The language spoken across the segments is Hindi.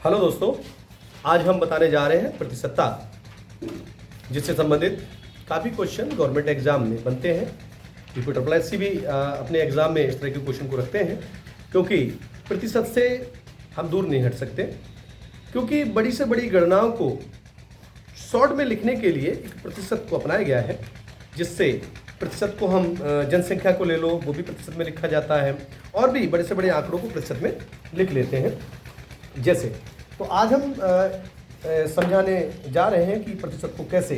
हेलो दोस्तों, आज हम बताने जा रहे हैं प्रतिशतता, जिससे संबंधित काफ़ी क्वेश्चन गवर्नमेंट एग्जाम में बनते हैं। TPSSC भी अपने एग्जाम में इस तरह के क्वेश्चन को रखते हैं, क्योंकि प्रतिशत से हम दूर नहीं हट सकते। क्योंकि बड़ी से बड़ी गणनाओं को शॉर्ट में लिखने के लिए एक प्रतिशत को अपनाया गया है, जिससे प्रतिशत को हम जनसंख्या को ले लो, वो भी प्रतिशत में लिखा जाता है, और भी बड़े से बड़े आंकड़ों को प्रतिशत में लिख लेते हैं। जैसे तो आज हम समझाने जा रहे हैं कि प्रतिशत को कैसे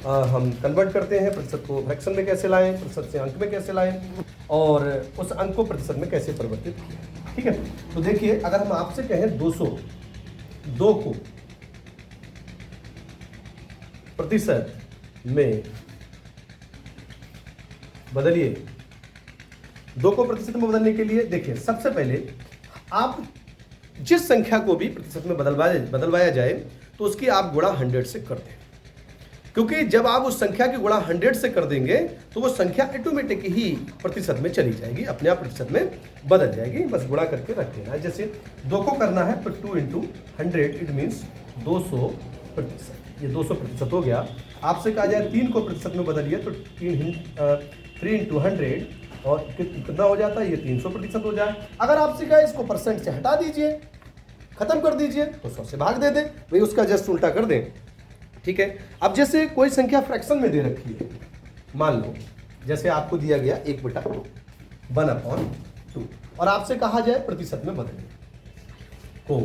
हम कन्वर्ट करते हैं, प्रतिशत को फ्रैक्शन में कैसे लाएं, प्रतिशत से अंक में कैसे लाएं, और उस अंक को प्रतिशत में कैसे परिवर्तित किया। ठीक है, तो देखिए, अगर हम आपसे कहें 202 को प्रतिशत में बदलिए, 2 को प्रतिशत में बदलने के लिए देखिए, सबसे पहले आप जिस संख्या को भी प्रतिशत में बदलवाया जाए तो उसकी आप गुणा 100 से कर दें। क्योंकि जब आप उस संख्या की गुणा 100 से कर देंगे तो वो संख्या ऑटोमेटिक ही प्रतिशत में चली जाएगी, अपने आप प्रतिशत में बदल जाएगी। बस गुणा करके रख देना है। जैसे 2 को करना है तो 2 × 100 इट मीन्स 200%। ये 200% हो गया। आपसे कहा जाए 3 को प्रतिशत में बदलिए तो 3 × 100 और कितना हो जाता है, ये 300% हो जाए। अगर आपसे कहा इसको परसेंट से हटा दीजिए, खत्म कर दीजिए, तो 100 से भाग दे दें, वही उसका जस्ट उल्टा कर दें। ठीक है, अब जैसे कोई संख्या फ्रैक्शन में दे रखी है, मान लो जैसे आपको दिया गया 1/2 1/2 और आपसे कहा जाए प्रतिशत में बदलें, को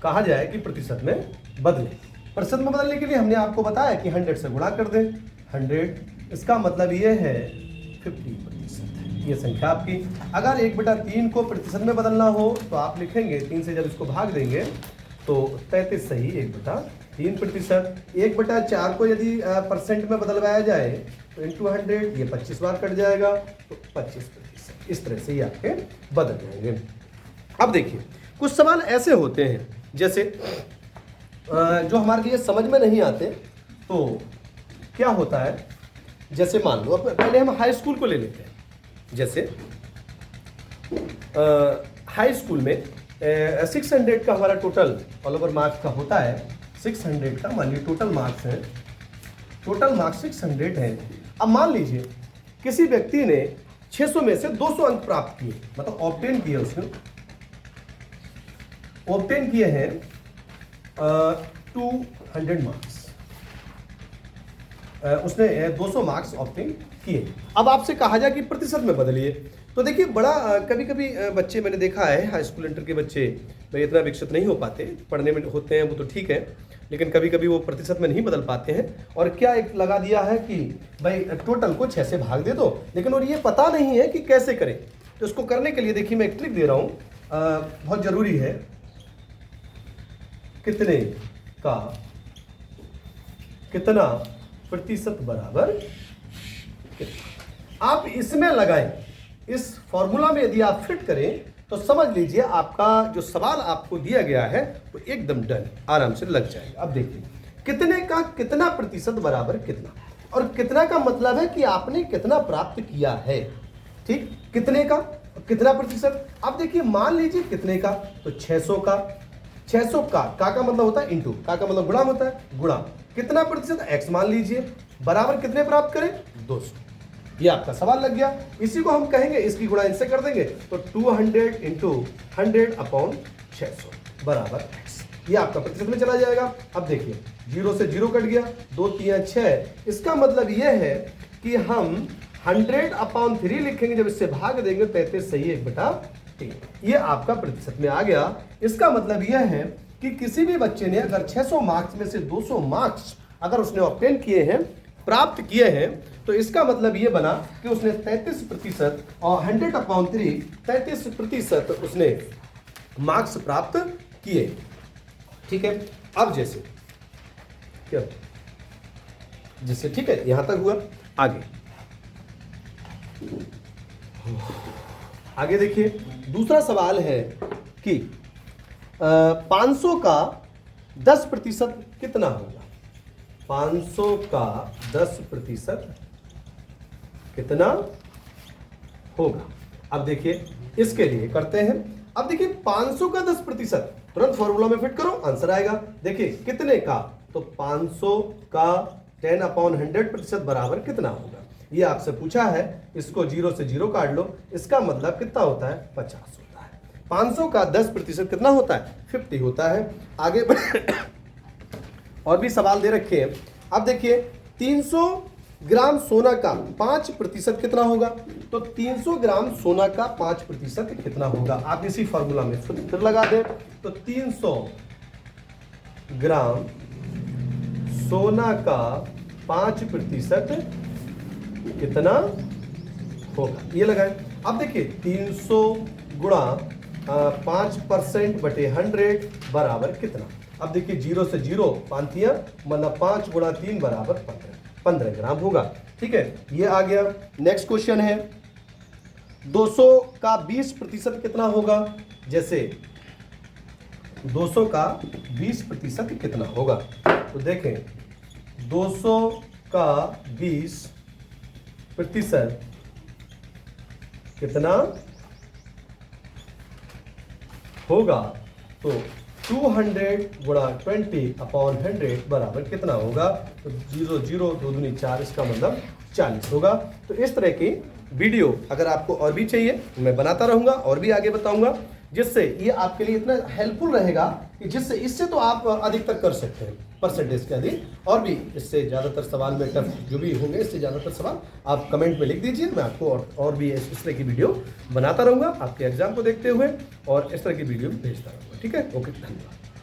कहा जाए कि प्रतिशत में बदलें। प्रतिशत में बदलने के लिए हमने आपको बताया कि 100 से गुणा कर दें। 100 इसका मतलब ये है 50%। ये संख्या आपकी। अगर 1/3 को प्रतिशत में बदलना हो तो आप लिखेंगे 3 से जब इसको भाग देंगे तो 33 सही 1/3%। 1/4 को यदि परसेंट में बदलवाया जाए तो इंटू 100 ये 25 बार कट जाएगा, तो 25%। इस तरह से ये आपके बदल जाएंगे। अब देखिए, कुछ सवाल ऐसे होते हैं जैसे जो हमारे लिए समझ में नहीं आते। तो क्या होता है, जैसे मान लो पहले हम हाई स्कूल को ले लेते हैं। जैसे हाई स्कूल में 600 का हमारा टोटल ऑल ओवर मार्क्स का होता है। 600 का मान लीजिए टोटल मार्क्स है, टोटल मार्क्स 600 है। अब मान लीजिए किसी व्यक्ति ने 600 में से 200 अंक प्राप्त किए, मतलब ऑब्टेन किए, उसने ऑब्टेन किए हैं 200 मार्क्स, उसने 200 मार्क्स ऑब्टेन किए। अब आपसे कहा जाए कि प्रतिशत में बदलिए, तो देखिए बड़ा कभी कभी बच्चे मैंने देखा है, हाई स्कूल इंटर के बच्चे में इतना विकसित नहीं हो पाते, पढ़ने में होते हैं वो तो ठीक है, लेकिन कभी कभी वो प्रतिशत में नहीं बदल पाते हैं। और क्या एक लगा दिया है कि भाई टोटल को 6 से भाग दे दो, लेकिन और ये पता नहीं है कि कैसे करें। तो उसको करने के लिए देखिए मैं एक ट्रिक दे रहा हूँ, बहुत ज़रूरी है। कितने का कितना प्रतिशत बराबर कितना, आप इसमें लगाएं। इस फॉर्मूला में यदि आप फिट करें तो समझ लीजिए आपका जो सवाल आपको दिया गया है वो एकदम डन, आराम से लग जाएगा। अब देखिए, कितने का कितना प्रतिशत बराबर कितना, और कितना का मतलब है कि आपने कितना प्राप्त किया है। ठीक, कितने का कितना प्रतिशत। अब देखिए, मान लीजिए कितने का तो 600 का, 600 का मतलब होता है इंटू, का मतलब गुणा होता है, गुणा कितना प्रतिशत x मान लीजिए, बराबर कितने प्राप्त करें 200। ये आपका सवाल लग गया। इसी को हम कहेंगे, इसकी गुणा इनसे कर देंगे तो 200 × 100/600 बराबर x। ये आपका प्रतिशत में चला जाएगा। अब देखिए 0 से 0 कट गया, 2 3 6। इसका मतलब ये है कि हम 100/3 लिखेंगे, जब इससे भाग देंगे 33 सही 1/3। ये आपका प्रतिशत में आ गया। इसका मतलब यह है कि किसी भी बच्चे ने अगर 600 मार्क्स में से 200 मार्क्स अगर उसने ऑब्टेन किए हैं, प्राप्त किए हैं, तो इसका मतलब ये बना कि उसने 33% और 100/3 33% उसने मार्क्स प्राप्त किए। ठीक है, अब जैसे क्या, जैसे ठीक है, यहां तक हुआ। आगे देखिए, दूसरा सवाल है कि 500 का 10% कितना होगा। 500 का 10% कितना होगा। अब देखिए इसके लिए करते हैं। अब देखिए 500 का 10%, तुरंत फॉर्मूला में फिट करो, आंसर आएगा। देखिए कितने का, तो 500 का 10/100% बराबर कितना होगा, ये आपसे पूछा है। इसको 0 से 0 काट लो, इसका मतलब कितना होता है, 50 होता है। 500 का 10% कितना होता है, 50 होता है। आगे और भी सवाल दे रखे हैं। अब देखिए 300 ग्राम सोना का 5% कितना होगा, तो 300 ग्राम सोना का 5% कितना होगा, आप इसी फॉर्मूला में फिर लगा दें। तो 300 ग्राम सोना का 5% कितना होगा, ये लगाएं। अब देखिए 300 गुणा 5% बटे 100 बराबर कितना। अब देखिए 0 से 0 पांतियां, मतलब 5 गुणा 3 बराबर 15 ग्राम होगा। ठीक है, ये आ गया। नेक्स्ट क्वेश्चन है 200 का 20% कितना होगा। जैसे 200 का 20% कितना होगा, तो देखें 200 का 20% कितना होगा, तो 200 गुणा 20/100 बराबर कितना होगा, तो 0 0 2 दूनी 4, इसका मतलब 40 होगा। तो इस तरह की वीडियो अगर आपको और भी चाहिए मैं बनाता रहूंगा और भी आगे बताऊंगा, जिससे ये आपके लिए इतना हेल्पफुल रहेगा कि जिससे इससे तो आप अधिकतर कर सकते हैं परसेंटेज के अधिक, और भी इससे ज़्यादातर सवाल में टफ जो भी होंगे, इससे ज़्यादातर सवाल आप कमेंट में लिख दीजिए, मैं आपको और भी इस तरह की वीडियो बनाता रहूँगा आपके एग्जाम को देखते हुए, और इस तरह की वीडियो भेजता रहूँगा। ठीक है, ओके, धन्यवाद।